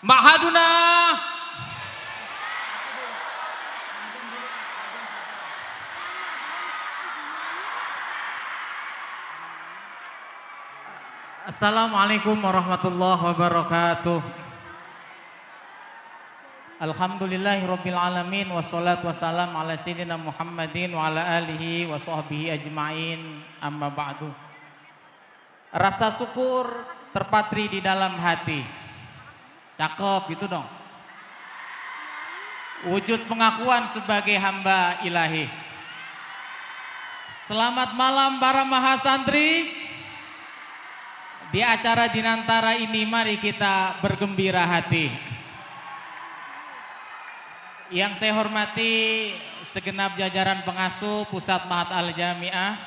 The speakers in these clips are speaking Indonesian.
Mahaduna. Assalamualaikum warahmatullahi wabarakatuh. Alhamdulillahirabbil alamin wassalatu wassalam ala sayyidina Muhammadin wa ala alihi wa sahbihi ajmain, amma ba'du. Rasa syukur terpatri di dalam hati. Cakep gitu dong. Wujud pengakuan sebagai hamba ilahi. Selamat malam para mahasantri. Di acara Dinantara ini mari kita bergembira hati. Yang saya hormati segenap jajaran pengasuh Pusat Mahat Al-Jami'ah,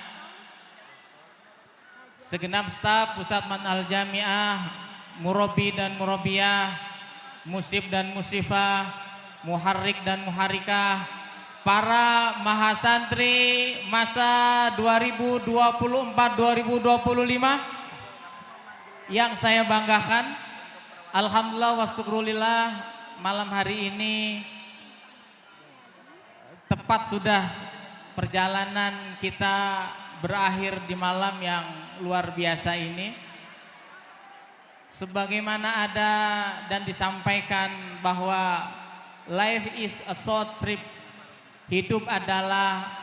segenap staf Pusat Mahat Al-Jami'ah, murabi dan murabiyah, musib dan musifah, muharrik dan muharikah, para mahasantri masa 2024-2025 yang saya banggakan. Alhamdulillah wa syukrulillah, malam hari ini tepat sudah perjalanan kita berakhir di malam yang luar biasa ini. Sebagaimana ada dan disampaikan bahwa life is a short trip, hidup adalah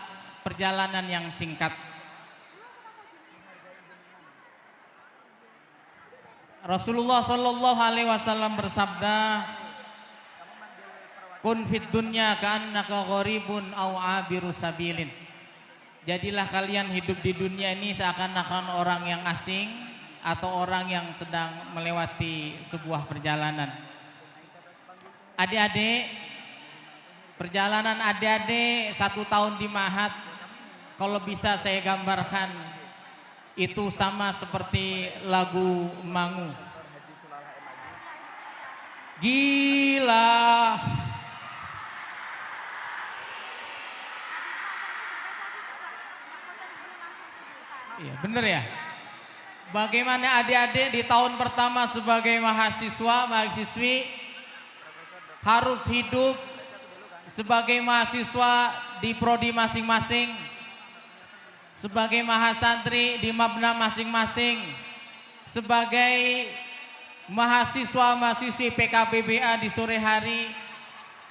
perjalanan yang singkat. Rasulullah Shallallahu Alaihi Wasallam bersabda, kun fid dunya ka'annaka gharibun aw abiru sabilin. Jadilah kalian hidup di dunia ini seakan-akan orang yang asing atau orang yang sedang melewati sebuah perjalanan. Adik-adik, perjalanan adik-adik 1 tahun di Mahat, kalau bisa saya gambarkan, itu sama seperti lagu Mangu. Gila. Iya, bener ya? Bagaimana adik-adik di tahun pertama sebagai mahasiswa, mahasiswi harus hidup sebagai mahasiswa di prodi masing-masing, sebagai mahasantri di mabna masing-masing, sebagai mahasiswa-mahasiswi PKBBA di sore hari,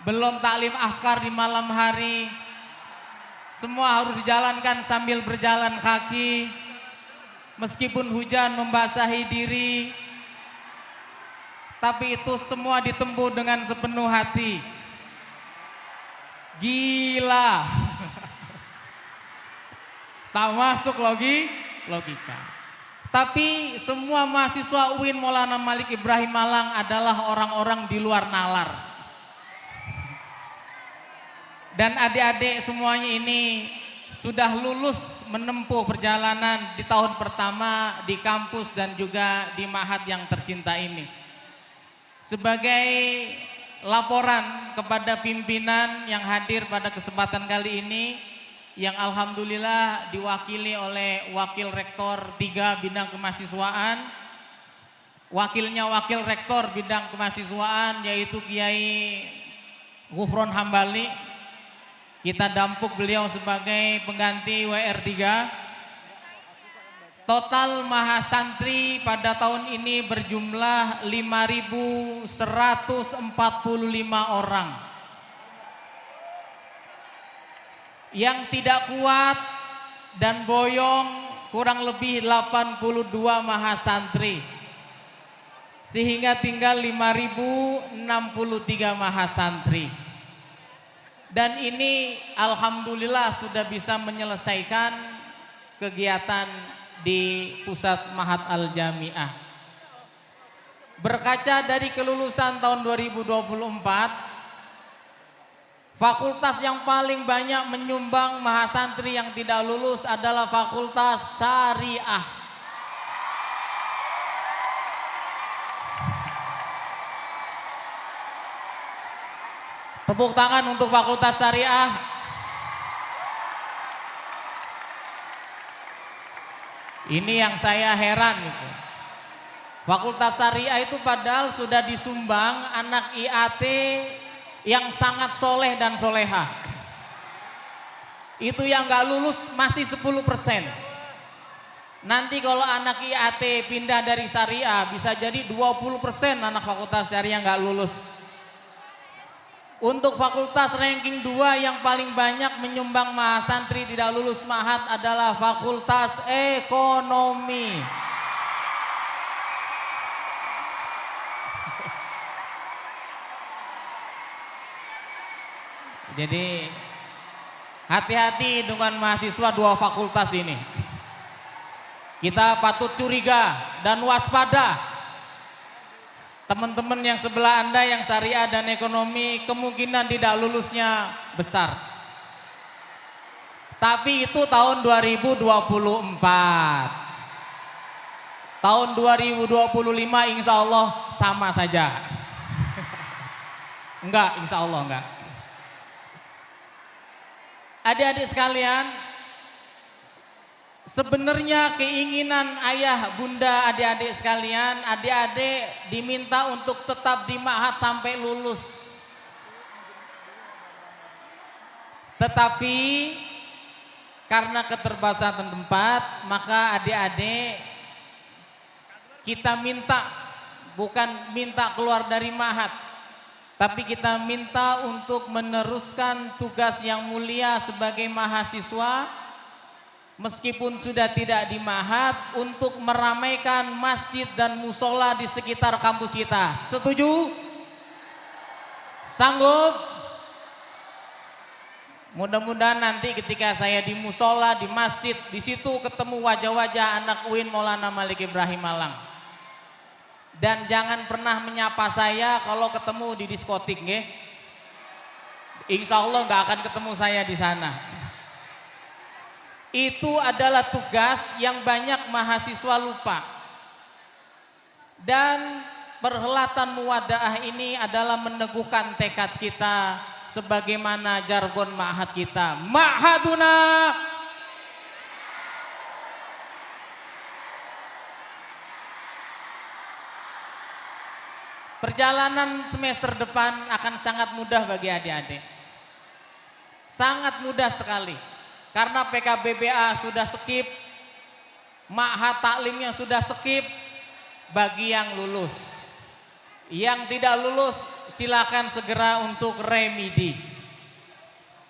belum taklim afkar di malam hari. Semua harus dijalankan sambil berjalan kaki, meskipun hujan membasahi diri, tapi itu semua ditempuh dengan sepenuh hati. Gila. Tak masuk logika. Tapi semua mahasiswa UIN Maulana Malik Ibrahim Malang adalah orang-orang di luar nalar. Dan adik-adik semuanya ini sudah lulus menempuh perjalanan di tahun pertama di kampus dan juga di Mahat yang tercinta ini. Sebagai laporan kepada pimpinan yang hadir pada kesempatan kali ini, yang alhamdulillah diwakili oleh Wakil Rektor 3 Bidang Kemahasiswaan, wakilnya Wakil Rektor Bidang Kemahasiswaan yaitu Kiai Ghufron Hambali. Kita dampuk beliau sebagai pengganti WR3. Total mahasantri pada tahun ini berjumlah 5.145 orang. Yang tidak kuat dan boyong kurang lebih 82 mahasantri. Sehingga tinggal 5.063 mahasantri. Dan ini alhamdulillah sudah bisa menyelesaikan kegiatan di Pusat Mahat Al-Jami'ah. Berkaca dari kelulusan tahun 2024, fakultas yang paling banyak menyumbang mahasantri yang tidak lulus adalah Fakultas Syariah. Tepuk tangan untuk Fakultas Syariah. Ini yang saya heran gitu. Fakultas Syariah itu padahal sudah disumbang anak IAT yang sangat soleh dan soleha. Itu yang nggak lulus masih 10%. Nanti kalau anak IAT pindah dari Syariah bisa jadi 20% anak Fakultas Syariah nggak lulus. Untuk fakultas ranking 2 yang paling banyak menyumbang mahasantri tidak lulus mahat adalah Fakultas Ekonomi. Jadi hati-hati dengan mahasiswa dua fakultas ini. Kita patut curiga dan waspada. Teman-teman yang sebelah Anda yang syariah dan ekonomi kemungkinan tidak lulusnya besar. Tapi itu tahun 2024. Tahun 2025 insya Allah sama saja. Enggak, insya Allah enggak. Adik-adik sekalian, sebenarnya keinginan ayah, bunda, adik-adik sekalian, adik-adik diminta untuk tetap di ma'had sampai lulus. Tetapi karena keterbatasan tempat, maka adik-adik kita minta, bukan minta keluar dari ma'had, tapi kita minta untuk meneruskan tugas yang mulia sebagai mahasiswa meskipun sudah tidak di ma'had untuk meramaikan masjid dan musola di sekitar kampus kita. Setuju? Sanggup? Mudah-mudahan nanti ketika saya di musola, di masjid, di situ ketemu wajah-wajah anak UIN Maulana Malik Ibrahim Malang. Dan jangan pernah menyapa saya kalau ketemu di diskotik, nggih. Insya Allah nggak akan ketemu saya di sana. Itu adalah tugas yang banyak mahasiswa lupa. Dan perhelatan muwadaah ini adalah meneguhkan tekad kita sebagaimana jargon ma'had kita. Ma'haduna. Perjalanan semester depan akan sangat mudah bagi adik-adik. Sangat mudah sekali. Karena PKBBA sudah skip, ma'had taklimnya sudah skip bagi yang lulus. Yang tidak lulus silakan segera untuk remedi.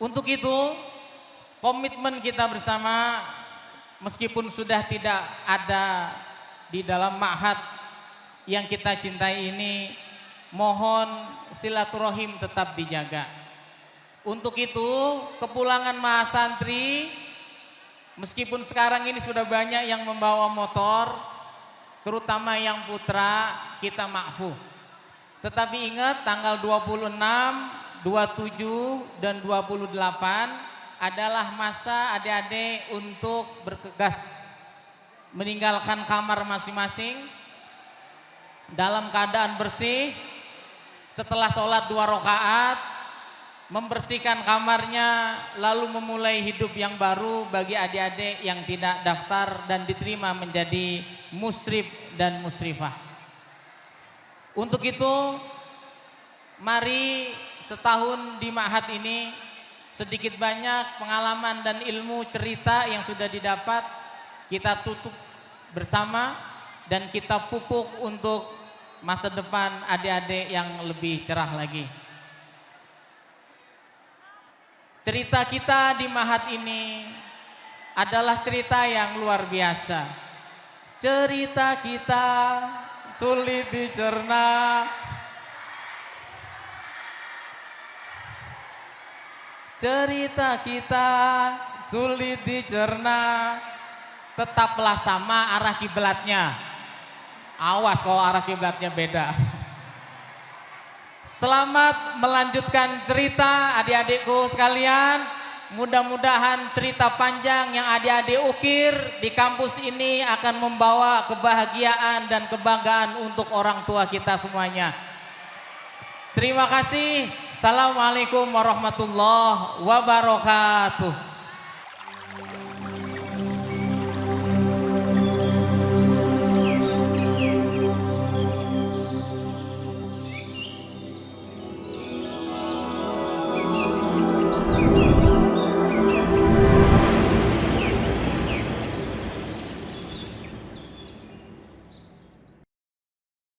Untuk itu komitmen kita bersama meskipun sudah tidak ada di dalam ma'had yang kita cintai ini, mohon silaturahim tetap dijaga. Untuk itu kepulangan mahasantri, meskipun sekarang ini sudah banyak yang membawa motor, terutama yang putra, kita maafu. Tetapi ingat tanggal 26, 27 dan 28 adalah masa adik-adik untuk bergegas meninggalkan kamar masing-masing dalam keadaan bersih. Setelah sholat 2 rakaat, membersihkan kamarnya, lalu memulai hidup yang baru bagi adik-adik yang tidak daftar dan diterima menjadi musrif dan musrifah. Untuk itu mari setahun di ma'had ini sedikit banyak pengalaman dan ilmu cerita yang sudah didapat kita tutup bersama dan kita pupuk untuk masa depan adik-adik yang lebih cerah lagi. Cerita kita di ma'had ini adalah cerita yang luar biasa. Cerita kita sulit dicerna. Cerita kita sulit dicerna. Tetaplah sama arah kiblatnya. Awas kalau arah kiblatnya beda. Selamat melanjutkan cerita adik-adikku sekalian. Mudah-mudahan cerita panjang yang adik-adik ukir di kampus ini akan membawa kebahagiaan dan kebanggaan untuk orang tua kita semuanya. Terima kasih. Assalamualaikum warahmatullahi wabarakatuh.